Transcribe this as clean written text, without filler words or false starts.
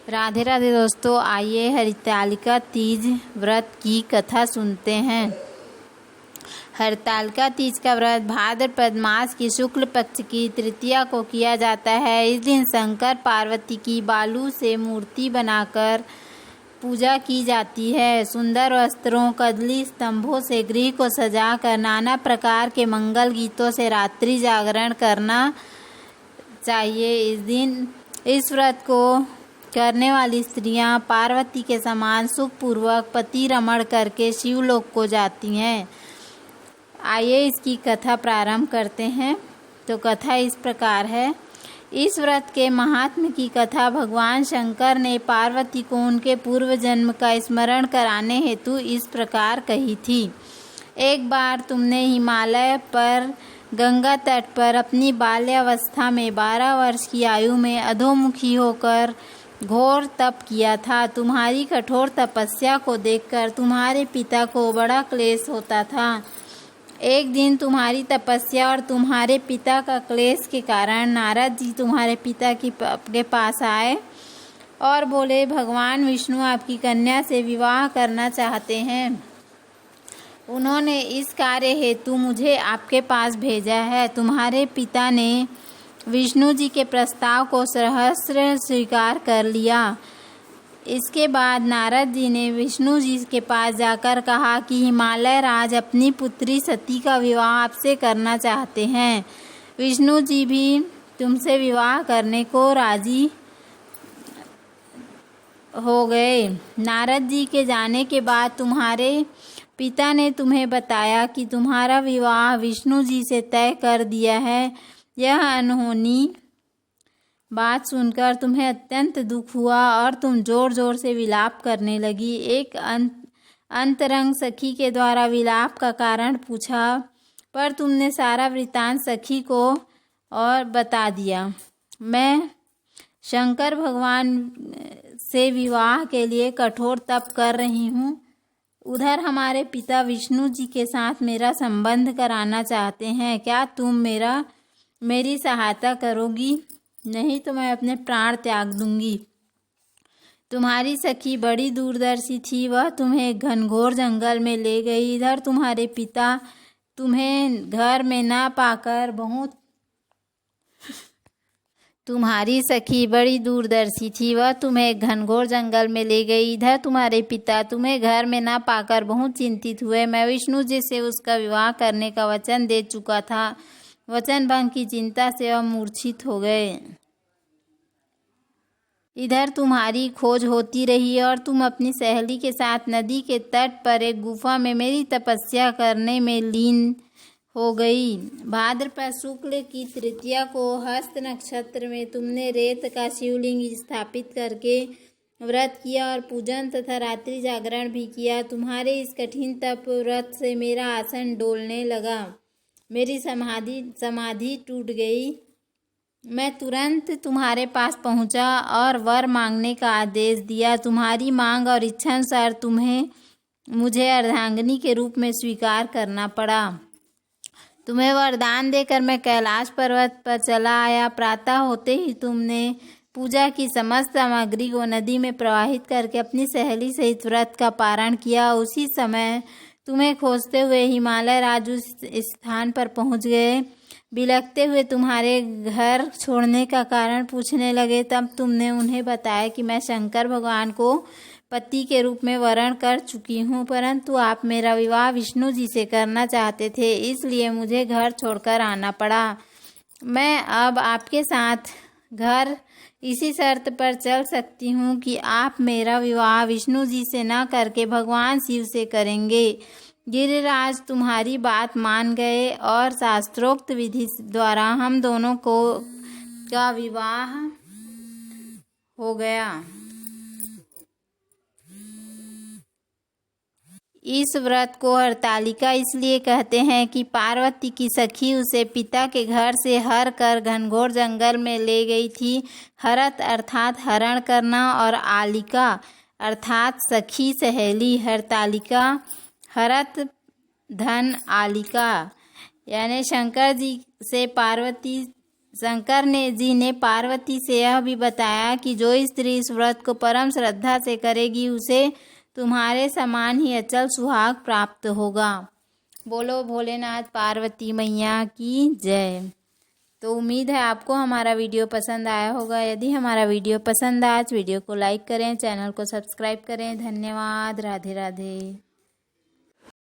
राधे राधे दोस्तों, आइए हरितालिका तीज व्रत की कथा सुनते हैं। हरितालिका तीज का व्रत भाद्रपद मास की शुक्ल पक्ष की तृतीया को किया जाता है। इस दिन शंकर पार्वती की बालू से मूर्ति बनाकर पूजा की जाती है। सुंदर वस्त्रों, कदली स्तंभों से गृह को सजाकर नाना प्रकार के मंगल गीतों से रात्रि जागरण करना चाहिए। इस दिन इस व्रत को करने वाली स्त्रियां पार्वती के समान सुखपूर्वक पति रमण करके शिवलोक को जाती हैं। आइए इसकी कथा प्रारंभ करते हैं। तो कथा इस प्रकार है। इस व्रत के महात्म्य की कथा भगवान शंकर ने पार्वती को उनके पूर्व जन्म का स्मरण कराने हेतु इस प्रकार कही थी। एक बार तुमने हिमालय पर गंगा तट पर अपनी बाल्यावस्था में 12 वर्ष की आयु में अधोमुखी होकर घोर तप किया था। तुम्हारी कठोर तपस्या को देखकर तुम्हारे पिता को बड़ा क्लेश होता था। एक दिन तुम्हारी तपस्या और तुम्हारे पिता का क्लेश के कारण नारद जी तुम्हारे पिता के पास आए और बोले, भगवान विष्णु आपकी कन्या से विवाह करना चाहते हैं। उन्होंने इस कार्य हेतु मुझे आपके पास भेजा है। तुम्हारे पिता ने विष्णु जी के प्रस्ताव को सहर्ष स्वीकार कर लिया। इसके बाद नारद जी ने विष्णु जी के पास जाकर कहा कि हिमालय राज अपनी पुत्री सती का विवाह आपसे करना चाहते हैं। विष्णु जी भी तुमसे विवाह करने को राजी हो गए। नारद जी के जाने के बाद तुम्हारे पिता ने तुम्हें बताया कि तुम्हारा विवाह विष्णु जी से तय कर दिया है। यह अनहोनी बात सुनकर तुम्हें अत्यंत दुख हुआ और तुम जोर जोर से विलाप करने लगी। एक अंतरंग सखी के द्वारा विलाप का कारण पूछा, पर तुमने सारा वृत्तांत सखी को और बता दिया। मैं शंकर भगवान से विवाह के लिए कठोर तप कर रही हूँ। उधर हमारे पिता विष्णु जी के साथ मेरा संबंध कराना चाहते हैं। क्या तुम मेरी सहायता करोगी? नहीं तो मैं अपने प्राण त्याग दूंगी। तुम्हारी सखी बड़ी दूरदर्शी थी। वह तुम्हें एक घनघोर जंगल में ले गई। इधर तुम्हारे पिता तुम्हें घर में ना पाकर तुम्हारी सखी बड़ी दूरदर्शी थी। वह तुम्हें एक घनघोर जंगल में ले गई। इधर तुम्हारे पिता तुम्हें घर में ना पाकर बहुत चिंतित हुए। मैं विष्णु जी से उसका विवाह करने का वचन दे चुका था। वचन भंग की चिंता से वह मूर्छित हो गए। इधर तुम्हारी खोज होती रही और तुम अपनी सहेली के साथ नदी के तट पर एक गुफा में मेरी तपस्या करने में लीन हो गई। भाद्रपद शुक्ल की तृतीया को हस्त नक्षत्र में तुमने रेत का शिवलिंग स्थापित करके व्रत किया और पूजन तथा रात्रि जागरण भी किया। तुम्हारे इस कठिन तप व्रत से मेरा आसन डोलने लगा। मेरी समाधि टूट गई। मैं तुरंत तुम्हारे पास पहुंचा और वर मांगने का आदेश दिया। तुम्हारी मांग और इच्छा अनुसार मुझे अर्धांगिनी के रूप में स्वीकार करना पड़ा। तुम्हें वरदान देकर मैं कैलाश पर्वत पर चला आया। प्रातः होते ही तुमने पूजा की समस्त सामग्री को नदी में प्रवाहित करके अपनी सहेली सहित व्रत का पारण किया। उसी समय तुम्हें खोजते हुए हिमालय राज उस स्थान पर पहुंच गए। बिलखते हुए तुम्हारे घर छोड़ने का कारण पूछने लगे। तब तुमने उन्हें बताया कि मैं शंकर भगवान को पति के रूप में वरण कर चुकी हूँ, परंतु आप मेरा विवाह विष्णु जी से करना चाहते थे, इसलिए मुझे घर छोड़कर आना पड़ा। मैं अब आपके साथ घर इसी शर्त पर चल सकती हूँ कि आप मेरा विवाह विष्णु जी से न करके भगवान शिव से करेंगे। गिरिराज तुम्हारी बात मान गए और शास्त्रोक्त विधि द्वारा हम दोनों का विवाह हो गया। इस व्रत को हरतालिका इसलिए कहते हैं कि पार्वती की सखी उसे पिता के घर से हर कर घनघोर जंगल में ले गई थी। हरत अर्थात हरण करना और आलिका अर्थात सखी सहेली। हरतालिका हरत धन आलिका, यानी शंकर जी से पार्वती शंकर जी ने पार्वती से यह भी बताया कि जो स्त्री इस व्रत को परम श्रद्धा से करेगी उसे तुम्हारे समान ही अचल सुहाग प्राप्त होगा। बोलो भोलेनाथ पार्वती मैया की जय। तो उम्मीद है आपको हमारा वीडियो पसंद आया होगा। यदि हमारा वीडियो पसंद आया तो वीडियो को लाइक करें, चैनल को सब्सक्राइब करें। धन्यवाद। राधे राधे।